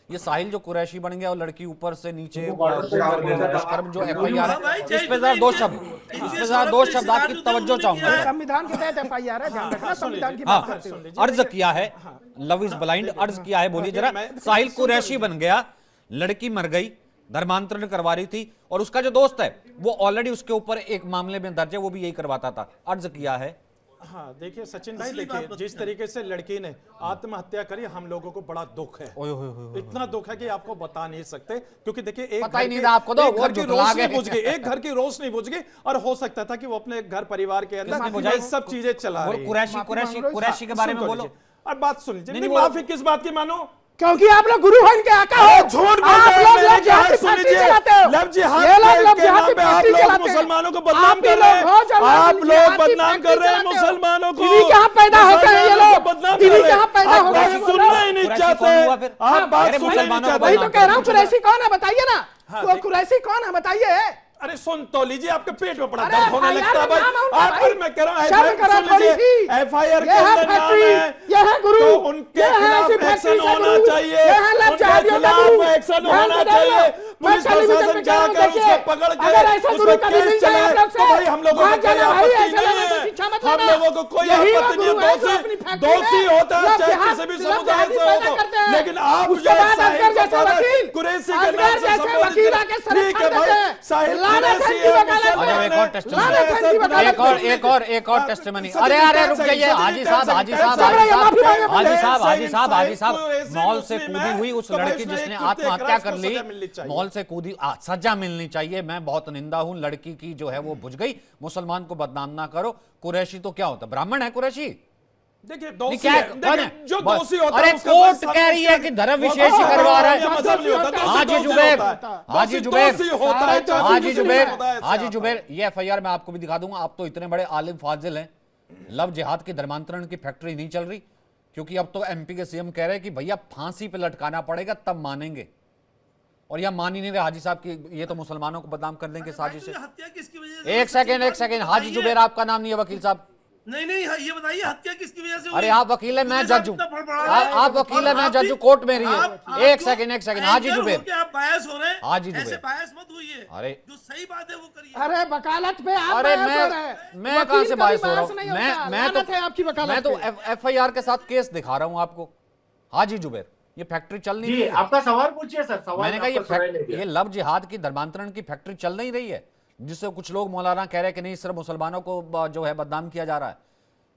ये साहिल जो कुरैशी बन गया और लड़की ऊपर से नीचे दुष्कर्म जो FIR है, इस पे जरा 2 शब्द आपकी तवज्जो चाहूंगा। संविधान के तहत FIR है, ध्यान रखना, संविधान की बात करते हैं। अर्ज किया है, लव इज ब्लाइंड अर्ज किया है, बोलिए जरा। साहिल कुरैशी बन गया, लड़की मर गई, धर्मांतरण करवा रही थी और उसका जो दोस्त है वो ऑलरेडी उसके ऊपर एक मामले में दर्ज है, वो भी यही करवाता था, अर्ज किया है। हाँ देखिए सचिन भाई, देखिए जिस तरीके से लड़की ने आत्महत्या करी, हम लोगों को बड़ा दुख है। इतना दुख है कि आपको बता नहीं सकते, क्योंकि देखिए एक पता ही नहीं था आपको, तो एक घर की रोशनी बुझ गई, एक घर की रोशनी बुझ गई, और हो सकता था कि वो अपने घर परिवार के अंदर ये सब चीजें चला रही है। कुरैशी के बारे में बोलो। और बात सुन लीजिए, माफी किस बात की मानो? क्योंकि आप लोग गुरु हो इनके आका हो। झूठ बोल आप रहे लोग हैं, लव जिहाद की सुन फैक्ट्री लीजिए, चलाते हो। लव जिहाद ये लोग लव के जिहाद नाम की पे आप फैक्ट्री लोग चलाते हैं। मुसलमानों को आप बदनाम ही कर लोग रहे हैं। हो जो आप लव लोग जिहाद की बदनाम फैक्ट्री कर रहे हैं चलाते हो। मुसलमानों को। इन्हीं कहाँ पैदा होते हैं ये मुसलमानों लोग, को बदनाम इन्हीं कर रहे कहाँ हैं। पैदा आप हो गए बात ये सुनना लोग। ही नहीं कुरैशी चाहते, कौन हुआ फिर? आप बात अरे सुनना ही नहीं मुसलमानों को चाहते। वही तो कह रहा हूँ, कुछ कुरैशी कौन है बताइए ना। हाँ, तो कुरैशी कौन है बताइए। अरे सुन तो लीजिए, आपके पेट में बड़ा अरे दर्द होने भाई, लगता है यार, भाई। नाम आऊंगा आप भाई। पर मैं कह रहा हूँ शर्म करो सुन थोड़ी लीजिए, सी। FIR ये के है अंदर नाम फैक्ट्री, है, ये है गुरु, तो उनके ये है खिलाफ ऐसी एक्शन फैक्ट्री से होना गुरु, चाहिए, ये है लव उनके जिहादियों का खिलाफ गुरु। एक्शन ध्यान होना से देख लो। चाहिए। मैं पुलिस टेलीविजन प्रशासन पे कह रहा हूँ, जाकर देखिए, उसको पकड़ के अगर ऐसा उस गुरु पर कभी केस मिल जाए चलाए आप लोग से, तो भाई हम लोगों को भाग कोई जाना भाई, आपत्ति ऐसे नहीं लोगों से है। शिक्षा मत हम लेना। लोगों को कोई यही वो आपत्ति नहीं गुरु है जो है। अपनी फैक्ट्री दोषी में होता है लव चाहे जिहाद- किसी भी लव समुदाय जिहादी से पैदा हो, करते हैं। लेकिन आप उसके बाद असगर जैसे वकील, कुरैशी के असगर नाम से जैसे संबोधित वकील करें। आके सर ठीक है खड़ भाई, देते हैं। साहिल लानत है कुरैशी इनकी है, वकालत पे। मुसलमान एक और टेस्टिमनी। लानत है इनकी वकालत पे। एक और टेस्टिमनी। अरे अरे रुक जाइए हाजी साहब, हाजी साहब, सब रहिए, माफी मांगे हाजी पहले। साहब, हाजी साहब, हाजी साहब, कुरैशी मॉल से मुस्लिम कूदी है, हुई उस तो भाई लड़की उसमें जिसने एक कुत्ते आत्महत्या एक कर राज को ली, सजा मिलनी चाहिए। मॉल से कूदी, सजा मिलनी चाहिए। मैं बहुत निंदा हूं, लड़की की जो है वो बुझ गई। मुसलमान को बदनाम ना करो। कुरैशी तो क्या होता, ब्राह्मण है कुरैशी? देखिए नहीं, दोषी क्या है, कौन देखिए, है? जो बस- दोषी होता अरे है उसका कोर्ट बस कह रही है कि धर्म विशेष ही वो करवा रहा है। ये मतलब नहीं होता, दोषी हाजी दोषी जुबैर, होता है। हाजी दोषी जुबैर, दोषी होता है, सारे चाहे हाजी मुस्लिम जुबैर, होता है, हाजी ऐसा जुबैर, ये FIR मैं आपको भी दिखा दूंगा। आप तो इतने बड़े आलिम फाजिल हैं। लव जिहाद की धर्मांतरण की फैक्ट्री नहीं चल रही, क्योंकि अब तो MP के CM कह रहे हैं कि भैया फांसी पे लटकाना पड़ेगा तब मानेंगे, और यह मान ही नहीं रहे हाजी साहब की ये तो मुसलमानों को बदनाम कर देंगे साजिश है। हत्या किसकी वजह से? एक सेकंड, हाजी जुबैर आपका नाम नहीं है वकील साहब? नहीं नहीं, ये बताइए हत्या किसकी वजह से हुई? अरे आप वकील है, मैं मुझे जज हूँ। इतना फड़फड़ा रहा है। आप वकील है, और मैं आप जज भी- हूँ, कोर्ट में रही आप है। एक क्यों सेकंड, हाजी एंकर जुबैर, होके आप बायस हो रहे हैं। हाजी ऐसे जुबैर। बायस मत होइए। अरे जो सही बात है वो करिए। अरे वकालत पे आप अरे बायस हो रहे हैं। मैं कहां से वकील बायस कभी हो रहा बायस नहीं हूं? होता। मैं लानत है आपकी वकालत मैं तो पे। FIR के साथ केस दिखा रहा हूं आपको। हाजी जुबैर, ये फैक्ट्री चल नहीं जी रही है। आपका सवाल पूछिए सर। सवाल मैंने कहा आपका सुनाई नहीं ये दिया। लव जिहाद की धर्मांतरण की फैक्ट्री चल नहीं रही है, जिससे कुछ लोग मौलाना कह रहे हैं कि नहीं सिर्फ मुसलमानों को जो है बदनाम किया जा रहा है।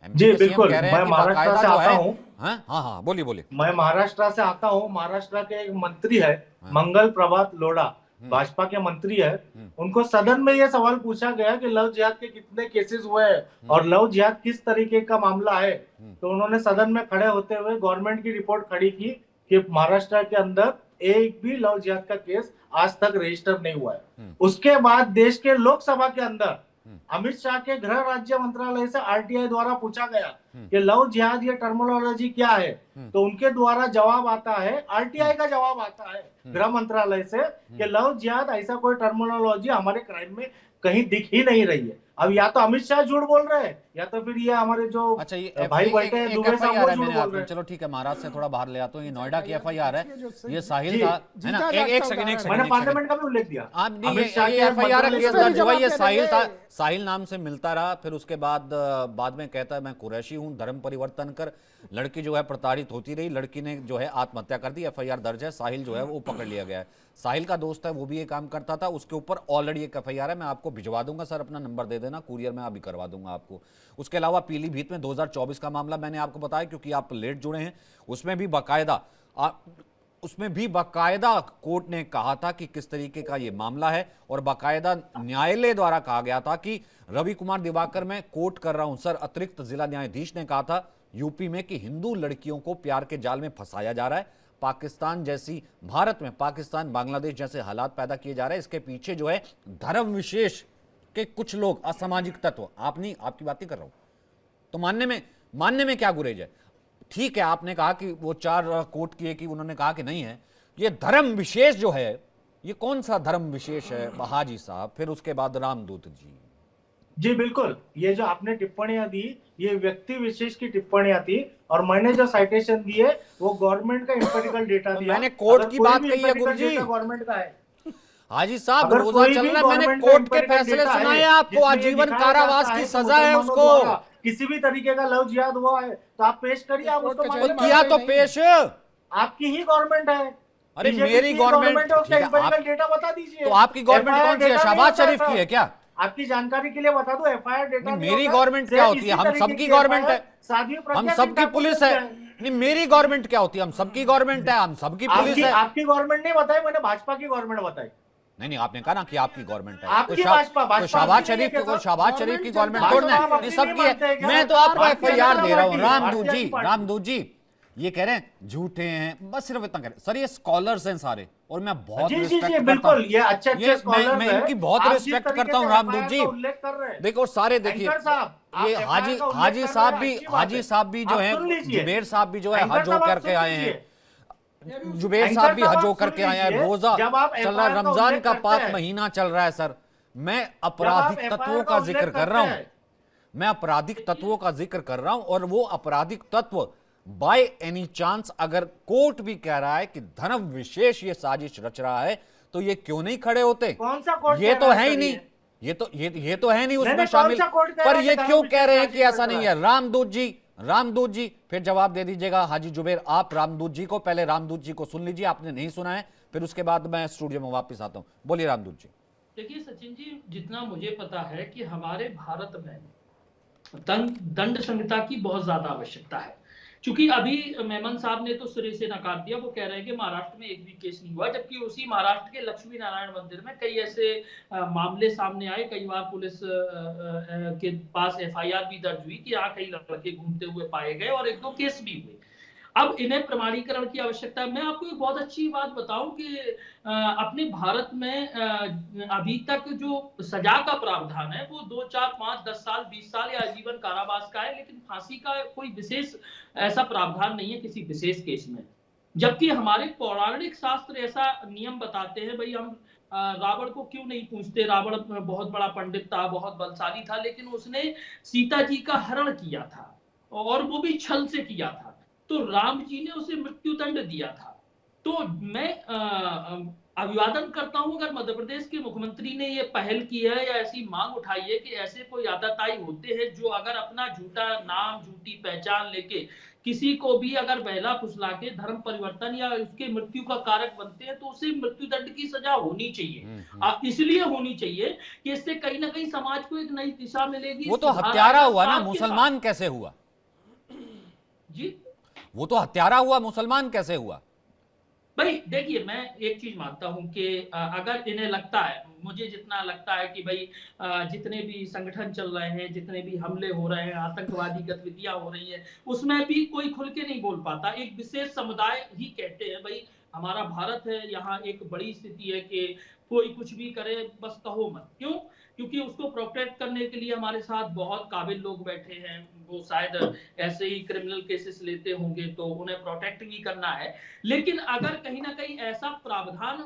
MP जी के CM बिल्कुल, कह रहे मैं हैं कि महाराष्ट्र बाकायदा से जो आता है हूँ। हाँ बोलिए बोलिए। मैं महाराष्ट्र से आता हूँ। महाराष्ट्र के एक मंत्री है मंगल प्रभात लोढ़ा, भाजपा के मंत्री है। उनको सदन में यह सवाल पूछा गया कि लव जिहाद के कितने केसेस हुए हैं और लव जिहाद किस तरीके का मामला है, तो उन्होंने सदन में खड़े होते हुए गवर्नमेंट की रिपोर्ट खड़ी की कि महाराष्ट्र के अंदर एक भी लव जिहाद का केस आज तक रजिस्टर नहीं हुआ है। उसके बाद देश के लोकसभा के अंदर अमित शाह के गृह राज्य मंत्रालय से RTI द्वारा पूछा गया कि लव जिहाद ये टर्मिनोलॉजी क्या है, तो उनके द्वारा जवाब आता है, RTI का जवाब आता है गृह मंत्रालय से कि लव जिहाद ऐसा कोई टर्मिनोलॉजी हमारे क्राइम में कहीं दिख ही नहीं रही है। अब या तो अमित शाह झूठ बोल रहे हैं या तो फिर ये हमारे जो अच्छा, ये भाई बैठे हैं दुबे साहब FIR वो है, झूठ मैंने बोल आपने रहे हैं। चलो ठीक है महाराष्ट्र से थोड़ा बाहर ले आता हूँ। ये नोएडा की FIR है, ये साहिल जी, था, है ना? एक सेकंड मैंने पार्लियामेंट का भी उल्लेख दिया। आप नहीं, अमित शाह ये के FIR है, मंत्रालय केस से दर्ज हुआ। ये जवाब साहिल दे था, देंगे। साहिल नाम से मिलता रहा, फिर उसके बाद में कहता है मैं कुरैशी हूँ, धर्म परिवर्तन कर। लड़की जो है प्रताड़ित होती रही, लड़की ने जो है आत्महत्या कर दी। FIR दर्ज है, साहिल जो है वो पकड़ लिया गया है। साहिल का दोस्त है, वो भी ये काम करता था, उसके ऊपर ऑलरेडी एक FIR है। मैं आपको भिजवा दूंगा सर, अपना नंबर दे देना, कुरियर में अभी करवा दूंगा आपको। उसके अलावा पीलीभीत में 2024 का मामला मैंने आपको बताया, क्योंकि आप लेट जुड़े हैं। उसमें भी बाकायदा कोर्ट ने कहा था कि किस तरीके का ये मामला है, और बाकायदा न्यायालय द्वारा कहा गया था कि रवि कुमार दिवाकर, मैं कोर्ट कर रहा हूं सर, अतिरिक्त जिला न्यायाधीश ने कहा था यूपी में कि हिंदू लड़कियों को प्यार के जाल में फंसाया जा रहा है। पाकिस्तान जैसी, भारत में पाकिस्तान बांग्लादेश जैसे हालात पैदा किए जा रहे हैं। इसके पीछे जो है धर्म विशेष के कुछ लोग, असामाजिक तत्व, आपकी बात नहीं कर रहा हूं, तो मानने में क्या गुरेज है? ठीक है, आपने कहा कि वो 4 कोर्ट किए कि उन्होंने कहा कि नहीं है। ये धर्म विशेष जो है, ये कौन सा धर्म विशेष है हाजी साहब? फिर उसके बाद रामदूत जी बिल्कुल, ये जो आपने टिप्पणियां दी ये व्यक्ति विशेष की टिप्पणियां थी, और मैंने जो साइटेशन दिए वो गवर्नमेंट का एम्पिरिकल डेटा दिया। मैंने कोर्ट अगर की कोई बात भी कही है empirical गुरुजी। data गवर्नमेंट का है, हाजी साहब, अगर रोजा कोई चल भी रहा है, मैंने गवर्नमेंट कोर्ट का के फैसले empirical सुनाए data आपको। जिसमें आजीवन दिखाया कारावास जाता की कि सजा है मुसलमानों उसको। द्वारा किसी भी तरीके का लव जिहाद हुआ है तो आप पेश करिए, आप उसको कोर्ट मान्य कचहरी किया तो नहीं। पेश। आपकी ही गवर्नमेंट है। अरे बीजेपी मेरी की गवर्नमेंट, है, उसका ठीक है, empirical data बता दीजिए। तो आपकी गवर्नमेंट FIR कौन सी है? data नहीं शहबाज होता शरीफ सर। की है क्या? आपकी जानकारी के लिए बता दूं, FIR डेटा नहीं, नहीं मेरी होता। गवर्नमेंट सिर्फ क्या होती इसी है? हम तरीके सबकी की गवर्नमेंट है, साध्वी हम प्रज्ञा सबकी सिंह पुलिस ठाकुर है। की नहीं, मेरी गवर्नमेंट क्या होती है? हम सबकी गवर्नमेंट है, हम सबकी पुलिस है। आपकी गवर्नमेंट नहीं बताई, मैंने भाजपा की गवर्नमेंट बताई। नहीं, आपने कहा ना कि आपकी गवर्नमेंट है। आपकी तो भाजपा शहबाज की नहीं है शरीफ की, क्या? शहबाज शरीफ की गवर्नमेंट भाजपा थोड़ी ना आप है, अपनी सबकी नहीं मानते है। हैं क्या? मैं तो आपको भारतीय FIR जनता दे रहा हूँ। पार्टी, रामदूत भारतीय जी, पार्टी। रामदूत जी, ये कह रहे हैं झूठे हैं, बस सिर्फ इतना कह रहे हैं। सर ये स्कॉलर्स हैं सारे, और मैं बहुत जी जी रिस्पेक्ट जी करता बिल्कुल, हूं। ये अच्छे ये स्कॉलर्स मैं हैं। इनकी बहुत आप जिस रिस्पेक्ट तरीके करता हूँ से रामदूत FIR जी। का उल्लेख कर रहे हैं, देखो सारे देखिए, एंकर साहब, आप ये FIR हाजी का उल्लेख हाजी कर रहे साहब हैं, भी अच्छी बात हाजी है। साहब भी जो आप है, सुन लीजिए। जुबेर साहब भी जो है एंकर हज साहब, आप करके सुन आए लीजिए। हैं, जुबेर एंकर साहब भी साहब, हज आप करके सुन आए हैं। लीजिए। रोजा जब आप चल रहा है, FIR का रमजान उल्लेख का करते पाक हैं, महीना चल रहा है सर। मैं जब आप आपराधिक FIR तत्वों का का उल्लेख जिक्र कर करते रहा हूं, हैं, मैं आपराधिक तत्वों का जिक्र कर रहा हूं, और वो आपराधिक तत्व बाय एनी चांस अगर कोर्ट भी कह रहा है कि धर्म विशेष ये साजिश रच रहा है, तो ये क्यों नहीं खड़े होते? कौन सा कोर्ट ये कह तो रहा है ही सर नहीं, ये तो है नहीं उसमें नहीं, शामिल। कौन सा कोर्ट कह पर रहा है ये कि क्यों धर्म कह रहे हैं कि विशेष ऐसा साजिश नहीं रच है? रामदूत जी फिर जवाब दे दीजिएगा। हाजी जुबेर, आप रामदूत जी को, पहले रामदूत जी को सुन लीजिए, आपने नहीं सुना है, फिर उसके बाद मैं स्टूडियो में वापस आता हूं। बोलिए रामदूत जी। देखिए सचिन जी, जितना मुझे पता है कि हमारे भारत में दंड संहिता की बहुत ज्यादा आवश्यकता है, क्योंकि अभी मेमन साहब ने तो सिरे से नकार दिया। वो कह रहे हैं कि महाराष्ट्र में एक भी केस नहीं हुआ, जबकि उसी महाराष्ट्र के लक्ष्मी नारायण मंदिर में कई ऐसे मामले सामने आए। कई बार पुलिस के पास FIR भी दर्ज हुई कि यहाँ कई लड़के घूमते हुए पाए गए, और 1-2 केस भी हुए। अब इन्हें प्रमाणीकरण की आवश्यकता है। मैं आपको एक बहुत अच्छी बात बताऊं कि अपने भारत में अभी तक जो सजा का प्रावधान है वो 2, 4, 5, 10 साल, 20 साल या आजीवन कारावास का है, लेकिन फांसी का कोई विशेष ऐसा प्रावधान नहीं है किसी विशेष केस में। जबकि हमारे पौराणिक शास्त्र ऐसा नियम बताते हैं, भाई हम रावण को क्यों नहीं पूछते? रावण बहुत बड़ा पंडित था, बहुत बलशाली था, लेकिन उसने सीता जी का हरण किया था, और वो भी छल से किया था। तो राम जी ने उसे मृत्युदंड दिया था। तो मैं अभिवादन करता हूं अगर मध्य प्रदेश के मुख्यमंत्री ने ये पहल की है या ऐसी मांग उठाई है कि ऐसे कोई आताताई होते हैं जो अगर अपना झूठा नाम, झूठी पहचान लेके किसी को भी अगर बहला फुसला के धर्म परिवर्तन या उसके मृत्यु का कारक बनते हैं, तो उसे मृत्युदंड की सजा होनी चाहिए। इसलिए होनी चाहिए कि इससे कहीं ना कहीं समाज को एक नई दिशा मिलेगी। वो तो हत्यारा हुआ ना, मुसलमान कैसे हुआ जी? वो तो हत्यारा हुआ, मुसलमान कैसे हुआ? भाई देखिए, मैं एक चीज मानता हूं कि अगर इन्हें लगता है, मुझे जितना लगता है कि भाई जितने भी संगठन चल रहे हैं, जितने भी हमले हो रहे हैं, आतंकवादी गतिविधियां हो रही हैं, उसमें भी कोई खुल के नहीं बोल पाता। एक विशेष समुदाय ही कहते हैं भाई हमारा भारत है, यहाँ एक बड़ी स्थिति है कि कोई कुछ भी करे, बस कहो मत। क्यों? क्योंकि उसको प्रोटेक्ट करने के लिए हमारे साथ बहुत काबिल लोग बैठे हैं। वो शायद ऐसे ही क्रिमिनल केसेस लेते होंगे, तो उन्हें प्रोटेक्ट भी करना है। लेकिन अगर कहीं ना कहीं ऐसा प्रावधान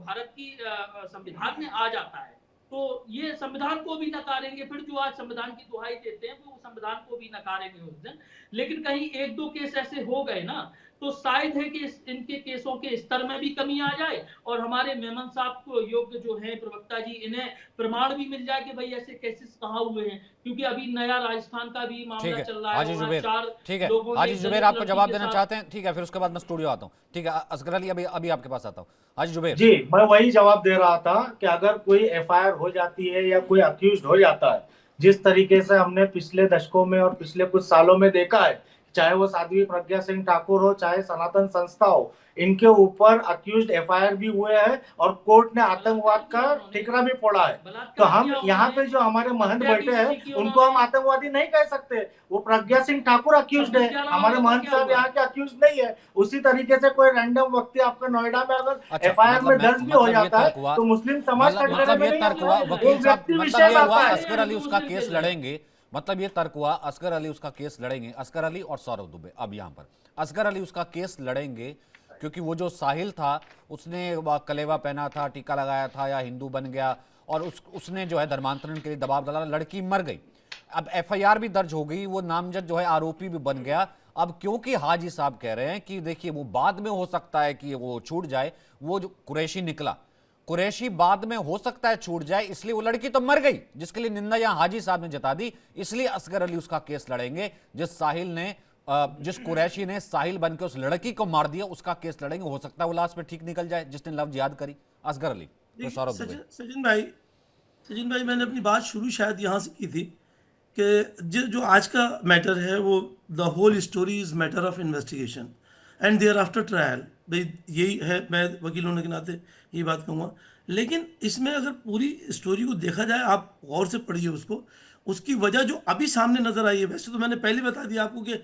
भारत की संविधान में आ जाता है, तो ये संविधान को भी नकारेंगे। फिर जो आज संविधान की दुहाई देते हैं वो संविधान को भी नकारेंगे उस दिन। लेकिन कहीं 1-2 केस ऐसे हो गए ना, तो शायद है कि इनके केसों के स्तर में भी कमी आ जाए, और हमारे मेमन साहब को योग्य जो है प्रवक्ता जी, इन्हें प्रमाण भी मिल जाए कि भाई ऐसे केसेस कहाँ हुए हैं। क्योंकि अभी नया राजस्थान का भी मामला चल रहा है। हाजी जुबेर, ठीक है हाजी जुबेर, आपको जवाब देना चाहते हैं? ठीक है, फिर उसके बाद मैं स्टूडियो आता हूँ। ठीक है असगर अली, अभी आपके पास आता हूँ। हाजी जुबेर जी, मैं वही जवाब दे रहा था कि अगर कोई FIR हो जाती है या कोई अक्यूज्ड हो जाता है, जिस तरीके से हमने पिछले दशकों में और पिछले कुछ सालों में देखा है, चाहे वो साध्वी प्रज्ञा सिंह ठाकुर हो, चाहे सनातन संस्था हो, इनके ऊपर अक्यूज्ड FIR भी हुए हैं और कोर्ट ने आतंकवाद का ठिकरा भी फोड़ा है। तो हम यहाँ पे जो हमारे महंत बैठे हैं उनको हम आतंकवादी नहीं कह सकते। वो प्रज्ञा सिंह ठाकुर अक्यूज्ड है, हमारे महंत साहब यहाँ के अक्यूज्ड नहीं है। उसी तरीके से कोई रैंडम व्यक्ति आपका नोएडा में अगर FIR में दर्ज भी हो जाता है, तो मुस्लिम समाज मतलब ये तर्क हुआ वकील साहब, मतलब ये हुआ असगर अली उसका केस लड़ेंगे, मतलब ये तर्क हुआ असगर अली उसका केस लड़ेंगे, असगर अली और सौरभ दुबे। अब यहाँ पर असगर अली उसका केस लड़ेंगे क्योंकि वो जो साहिल था उसने कलेवा पहना था, टीका लगाया था या हिंदू बन गया, और उसने जो है धर्मांतरण के लिए दबाव डाला, लड़की मर गई। अब FIR भी दर्ज हो गई, वो नामजद जो है आरोपी भी बन गया। अब क्योंकि हाजी साहब कह रहे हैं कि देखिए वो बाद में हो सकता है कि वो छूट जाए, वो जो कुरैशी निकला, कुरैशी बाद में हो सकता है छूट जाए, इसलिए वो लड़की तो मर गई जिसके लिए निंदा यहां हाजी साहब ने जता दी। इसलिए असगर अली उसका केस लड़ेंगे। जिस कुरैशी ने साहिल बनकर उस लड़की को मार दिया, उसका केस लड़ेंगे। हो सकता है वो लास्ट में ठीक निकल जाए जिसने लव जिहाद करी। असगर अली तो सौरभ दुबे। सचिन भाई मैंने अपनी बात शुरू शायद यहाँ से की थी कि जो आज का मैटर है वो the whole story is matter of investigation and thereafter trial. भाई यही है, मैं वकील होने के नाते यही बात कहूँगा। लेकिन इसमें अगर पूरी स्टोरी को देखा जाए, आप गौर से पढ़िए उसको, उसकी वजह जो अभी सामने नजर आई है। वैसे तो मैंने पहले बता दिया आपको कि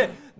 देखिए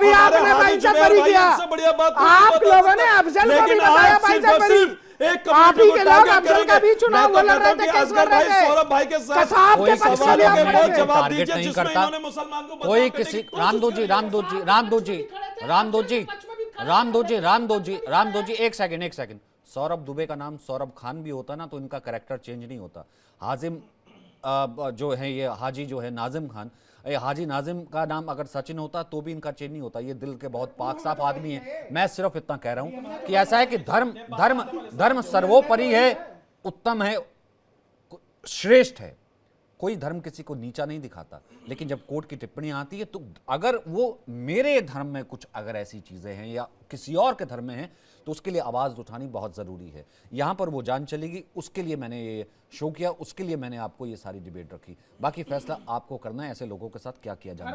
भी आपने बाइज्जत बरी किया। आप लोगों ने अफजल को भी बताया बाइज्जत बरी। एक आप ही के लोग अफजल का भी चुनाव वो लड़ रहे थे, केस लड़ रहे थे। सौरभ भाई के साथ कसाब के पक्ष में भी आप सवालों के खड़े वो थे। जवाब टारगेट दीजिए नहीं जिसमें करता। इन्होंने मुसलमान को कोई बदनाम करने किसी की राम दो कोशिश जी की। राम दो जी राम दो जी राम दो जी राम दो जी राम दो जी राम दो जी एक सेकंड सौरभ दुबे का नाम सौरभ खान भी होता ना तो इनका कैरेक्टर चेंज नहीं होता। हाजिम जो है ये हाजी जो है नाजिम खान, ये हाजी नाजिम का नाम अगर सचिन होता तो भी इनका चेंज नहीं होता। ये दिल के बहुत पाक साफ आदमी है। मैं सिर्फ इतना कह रहा हूं कि ऐसा है कि धर्म धर्म धर्म सर्वोपरि है, उत्तम है, श्रेष्ठ है। कोई धर्म किसी को नीचा नहीं दिखाता, लेकिन जब कोर्ट की टिप्पणियां आती है तो अगर वो मेरे धर्म में कुछ अगर ऐसी चीजें हैं या किसी और के धर्म में हैं तो उसके लिए आवाज उठानी बहुत जरूरी है। यहां पर वो जान चलेगी, उसके लिए मैंने ये शो किया, उसके लिए मैंने आपको ये सारी डिबेट रखी। बाकी फैसला आपको करना है ऐसे लोगों के साथ क्या किया जाना है।